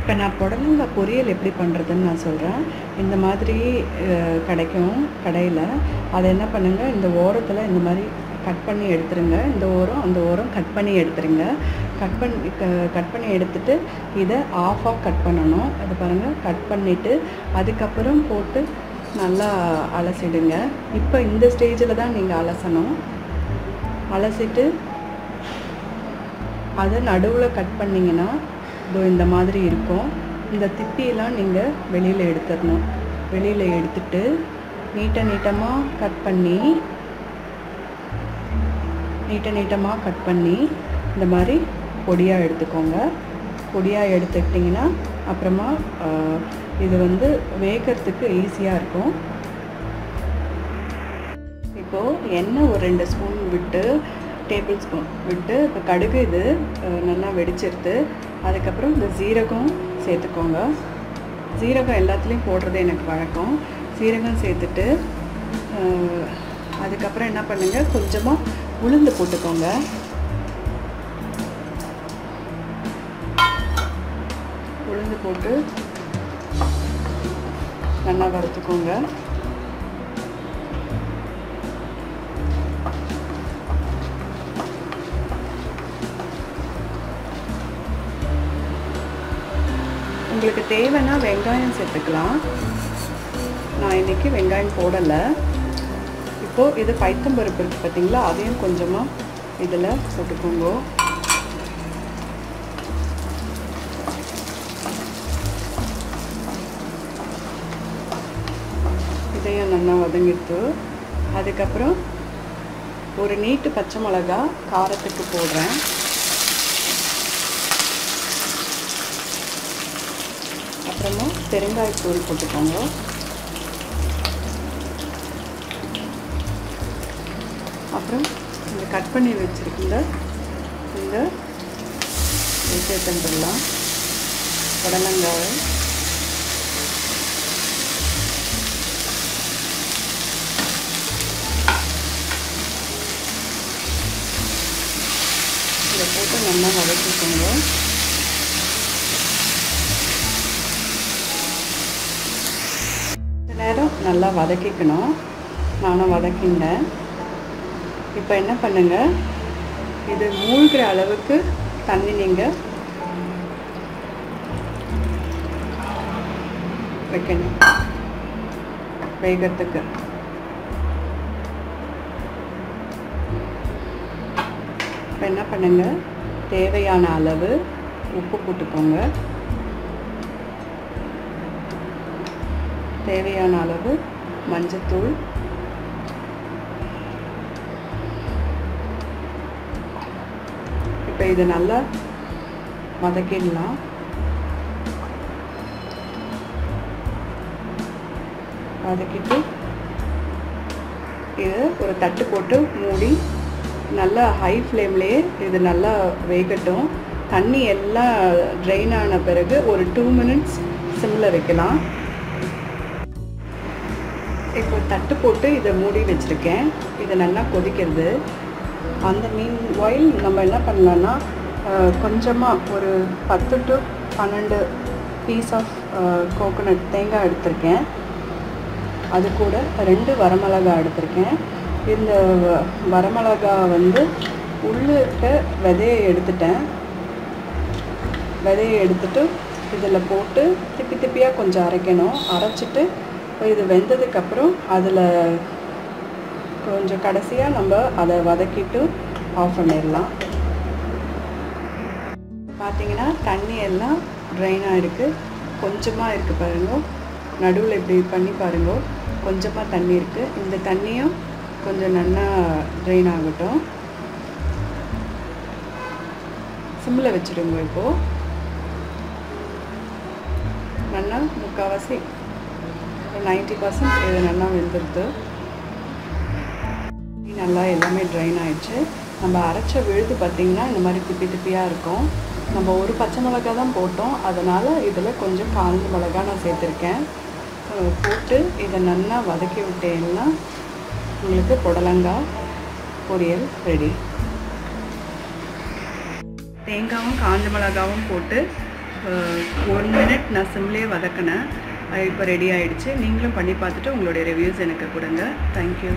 இப்போ நான் புடலங்காய் பொரியல் எப்படி பண்ணுறதுன்னு நான் சொல்கிறேன். இந்த மாதிரி கிடைக்கும் கடையில். அதை என்ன பண்ணுங்கள், இந்த ஓரத்தில் இந்த மாதிரி கட் பண்ணி எடுத்துருங்க. இந்த ஓரம் அந்த ஓரம் கட் பண்ணி எடுத்துருங்க. கட் பண்ணி எடுத்துட்டு இதை ஆஃபாக கட் பண்ணணும். அது பாருங்கள், கட் பண்ணிவிட்டு அதுக்கப்புறம் போட்டு நல்லா அலசிடுங்க. இப்போ இந்த ஸ்டேஜில் தான் நீங்கள் அலசணும். அலசிட்டு அதை நடுவில் கட் பண்ணிங்கன்னா இந்த மாதிரி இருக்கும். இந்த திப்பியெல்லாம் நீங்கள் வெளியில் எடுத்துடணும். வெளியில் எடுத்துட்டு நீட்டமாக கட் பண்ணி இந்த மாதிரி பொடியாக எடுத்துக்கோங்க. பொடியாக எடுத்துக்கிட்டிங்கன்னா அப்புறமா இது வேகிறதுக்கு ஈஸியாக இருக்கும். இப்போது எண்ணெய் ஒரு 2 ஸ்பூன் விட்டு, டேபிள் ஸ்பூன் விட்டு, இப்போ கடுகு இது நல்லா வெடிச்சிருது. அதுக்கப்புறம் இந்த சீரகம் சேர்த்துக்கோங்க. சீரகம் எல்லாத்துலேயும் போடுறது எனக்கு வழக்கம். சீரகம் சேர்த்துட்டு அதுக்கப்புறம் என்ன பண்ணுங்கள், கொஞ்சமாக உளுந்து போட்டுக்கோங்க. உளுந்து போட்டு நல்லா வறுத்துக்கோங்க. உங்களுக்கு தேவைன்னா வெங்காயம் சேர்த்துக்கலாம். நான் இன்றைக்கி வெங்காயம் போடலை. இப்போது இது பைத்தம்பருப்பு இருக்குது பார்த்தீங்களா, அதையும் கொஞ்சமாக இதில் போட்டுக்கோங்க. இதையும் நல்லா வதங்கிட்டு அதுக்கப்புறம் ஒரு நீட்டு பச்சை மிளகா காரத்துக்கு போடுறேன். அப்புறமா பெருங்காயத்தூள் போட்டுக்கோங்க. அப்புறம் இந்த கட் பண்ணி வச்சுருக்கிற இந்த சேர்த்துலாம் புடலங்காவை இதை போட்டு நல்லா வதக்கிக்கோங்க. நேரம் நல்லா வதக்கிக்கணும். நானும் வதக்கிட்டேன். இப்போ என்ன பண்ணுங்கள், இது மூழ்கிற அளவுக்கு தண்ணி நீங்கள் வைக்கணும் வேகத்துக்கு. இப்போ என்ன பண்ணுங்கள், தேவையான அளவு உப்பு போட்டுக்கோங்க. தேவையான அளவு மஞ்சத்தூள், இப்போ இது நல்லா வதக்கிடலாம். வதக்கிட்டு இது ஒரு தட்டு போட்டு மூடி நல்லா ஹை ஃப்ளேம்லேயே இது நல்லா வேகட்டும். தண்ணி எல்லாம் ட்ரெயின் ஆன பிறகு ஒரு 2 மினிட்ஸ் சிம்மில் வைக்கலாம். இப்போ தட்டு போட்டு இதை மூடி வச்சுருக்கேன். இது நல்லா கொதிக்கிறது. அந்த மீன்வாயில் நம்ம என்ன பண்ணலான்னா, கொஞ்சமாக ஒரு 10 to 12 பீஸ் ஆஃப் கோகோனட் தேங்காய் எடுத்திருக்கேன். அது கூட 2 வரமிளகாய் எடுத்திருக்கேன். இந்த வரமிளகா உள்ளே இருக்க விதையை எடுத்துட்டேன். விதையை எடுத்துட்டு இதில் போட்டு திப்பியாக கொஞ்சம் அரைக்கணும். அரைச்சிட்டு இது வெந்ததுக்கப்புறம் அதில் கொஞ்சம் கடைசியாக நம்ம அதை வதக்கிட்டு ஆஃப் பண்ணிடலாம். பார்த்தீங்கன்னா தண்ணி எல்லாம் ட்ரைன் ஆகிருக்கு. கொஞ்சமாக இருக்குது பாருங்க. நடுவில் இப்படி பண்ணி பாருங்க, கொஞ்சமாக தண்ணி இருக்குது. இந்த தண்ணியும் கொஞ்சம் நல்லா ட்ரைன் ஆகட்டும். சிம்மில் வச்சுடுங்க. இப்போது நல்லா முக்கால்வாசி 90% இது நல்லா வெந்துடுது. நல்லா எல்லாமே ட்ரைன் ஆகிடுச்சு. நம்ம அரைச்ச விழுது பார்த்திங்கன்னா இந்த மாதிரி திப்பியாக இருக்கும். நம்ம ஒரு பச்சை மிளகா தான் போட்டோம், அதனால் இதில் கொஞ்சம் காஞ்ச மிளகா நான் சேர்த்துருக்கேன். போட்டு இதை நல்லா வதக்கி விட்டேன்னா உங்களுக்கு புடலங்காய் பொரியல் ரெடி. தேங்காயும் காஞ்ச மிளகாவும் போட்டு 1 மினிட் நான் சிம்லேயே வதக்கினேன். இப்போ ரெடி ஆகிடுச்சு. நீங்களும் பண்ணி பார்த்துட்டு உங்களுடைய ரிவ்யூஸ் எனக்கு கொடுங்க. தேங்க்யூ.